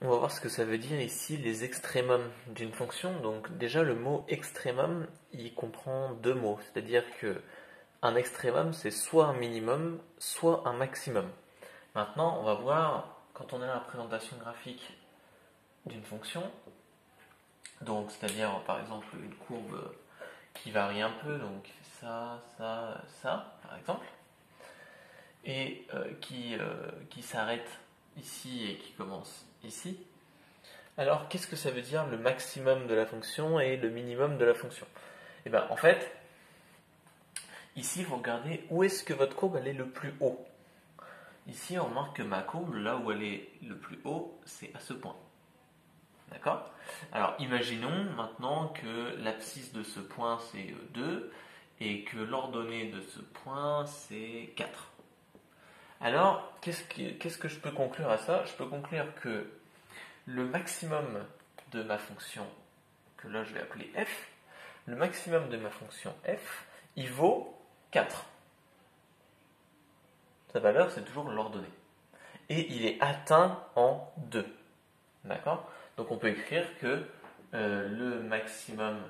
On va voir ce que ça veut dire ici les extrémums d'une fonction. Donc déjà le mot extrémum, il comprend deux mots, c'est-à-dire que un extrémum c'est soit un minimum, soit un maximum. Maintenant on va voir quand on a la représentation graphique d'une fonction, donc c'est-à-dire par exemple une courbe qui varie un peu, donc ça, par exemple, et qui s'arrête ici et qui commence ici. Alors, qu'est-ce que ça veut dire le maximum de la fonction et le minimum de la fonction? Et bien, en fait, ici, il faut regarder où est-ce que votre courbe elle est le plus haut. Ici, on remarque que ma courbe, là où elle est le plus haut, c'est à ce point. D'accord? Alors, imaginons maintenant que l'abscisse de ce point, c'est 2, et que l'ordonnée de ce point, c'est 4. Alors, qu'est-ce que je peux conclure à ça? Je peux conclure que le maximum de ma fonction, que là je vais appeler f, le maximum de ma fonction f, il vaut 4. Sa valeur, c'est toujours l'ordonnée. Et il est atteint en 2. D'accord? Donc on peut écrire que le maximum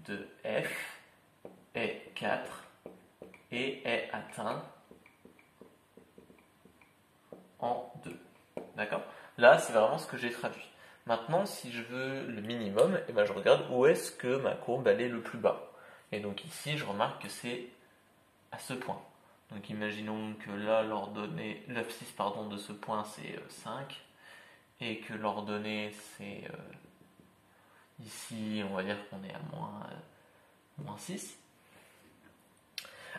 de f est 4 et est atteint en 2. D'accord? Là, c'est vraiment ce que j'ai traduit. Maintenant, si je veux le minimum, eh ben, je regarde où est-ce que ma courbe elle est le plus bas. Et donc ici, je remarque que c'est à ce point. Donc imaginons que là, l'abscisse de ce point, c'est 5. Et que l'ordonnée, c'est ici, on va dire qu'on est à moins 6.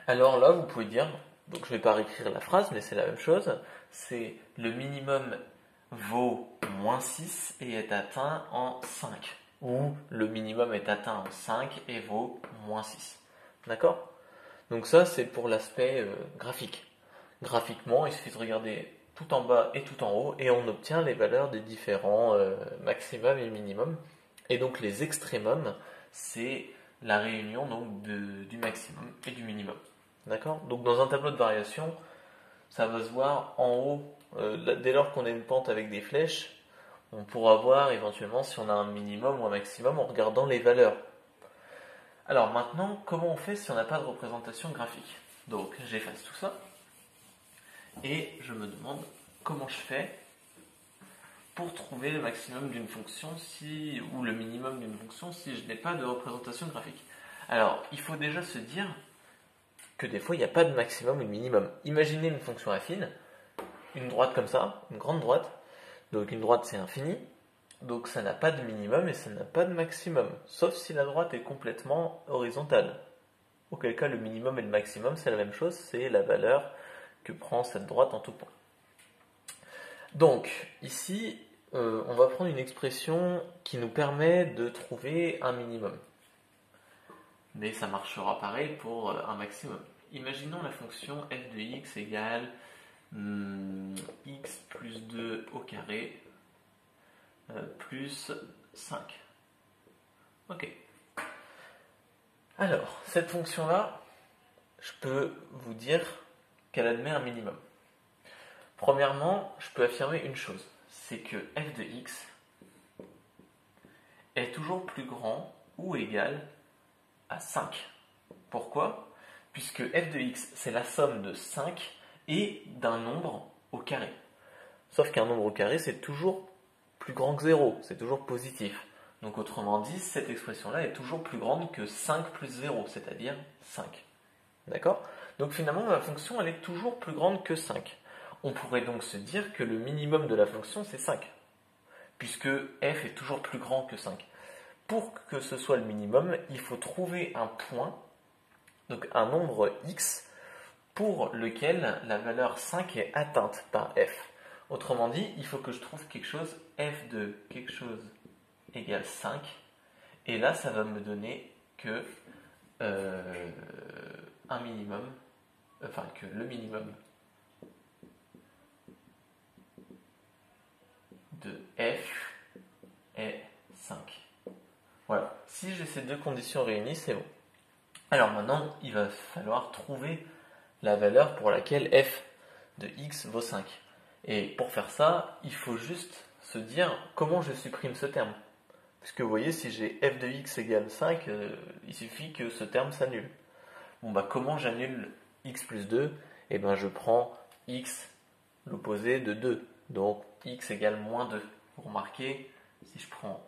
Alors là, vous pouvez dire, donc je ne vais pas réécrire la phrase, mais c'est la même chose, c'est le minimum vaut moins 6 et est atteint en 5. Ou le minimum est atteint en 5 et vaut moins 6. D'accord? Donc ça, c'est pour l'aspect graphique. Graphiquement, il suffit de regarder tout en bas et tout en haut et on obtient les valeurs des différents maximum et minimum. Et donc les extrémums, c'est la réunion donc, du maximum et du minimum. D'accord? Donc dans un tableau de variation, ça va se voir en haut, dès lors qu'on a une pente avec des flèches, on pourra voir éventuellement si on a un minimum ou un maximum en regardant les valeurs. Alors maintenant, comment on fait si on n'a pas de représentation graphique? Donc j'efface tout ça et je me demande comment je fais pour trouver le maximum d'une fonction ou le minimum d'une fonction si je n'ai pas de représentation graphique. Alors il faut déjà se dire que des fois il n'y a pas de maximum ou de minimum. Imaginez une fonction affine, une droite comme ça, une grande droite. Donc une droite c'est infini, donc ça n'a pas de minimum et ça n'a pas de maximum, sauf si la droite est complètement horizontale. Auquel cas le minimum et le maximum c'est la même chose, c'est la valeur que prend cette droite en tout point. Donc ici on va prendre une expression qui nous permet de trouver un minimum. Mais ça marchera pareil pour un maximum. Imaginons la fonction f de x égale x plus 2 au carré plus 5. Ok. Alors, cette fonction-là, je peux vous dire qu'elle admet un minimum. Premièrement, je peux affirmer une chose, c'est que f de x est toujours plus grand ou égal à 5. Pourquoi? Puisque f de x, c'est la somme de 5 et d'un nombre au carré. Sauf qu'un nombre au carré, c'est toujours plus grand que 0, c'est toujours positif. Donc autrement dit, cette expression-là est toujours plus grande que 5 plus 0, c'est-à-dire 5. D'accord? Donc finalement, ma fonction, elle est toujours plus grande que 5. On pourrait donc se dire que le minimum de la fonction, c'est 5, puisque f est toujours plus grand que 5. Pour que ce soit le minimum, il faut trouver un point, donc un nombre x, pour lequel la valeur 5 est atteinte par f. Autrement dit, il faut que je trouve quelque chose, f de quelque chose égale 5, et là ça va me donner que un minimum, enfin que le minimum de f est 5. Voilà, si j'ai ces deux conditions réunies, c'est bon. Alors maintenant, il va falloir trouver la valeur pour laquelle f de x vaut 5. Et pour faire ça, il faut juste se dire comment je supprime ce terme. Parce que vous voyez, si j'ai f de x égale 5, il suffit que ce terme s'annule. Bon bah comment j'annule x plus 2? Eh ben je prends x, l'opposé de 2. Donc x égale moins 2. Vous remarquez, si je prends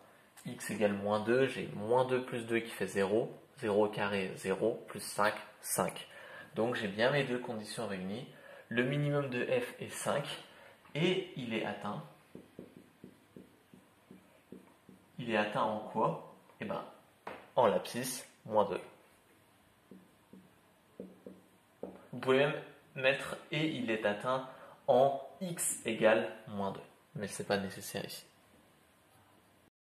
x égale moins 2, j'ai moins 2 plus 2 qui fait 0. 0 au carré, 0, plus 5, 5. Donc j'ai bien mes deux conditions réunies. Le minimum de f est 5 et il est atteint. Il est atteint en quoi? Eh ben, en l'abscisse, moins 2. Vous pouvez même mettre et il est atteint en x égale moins 2. Mais ce n'est pas nécessaire ici.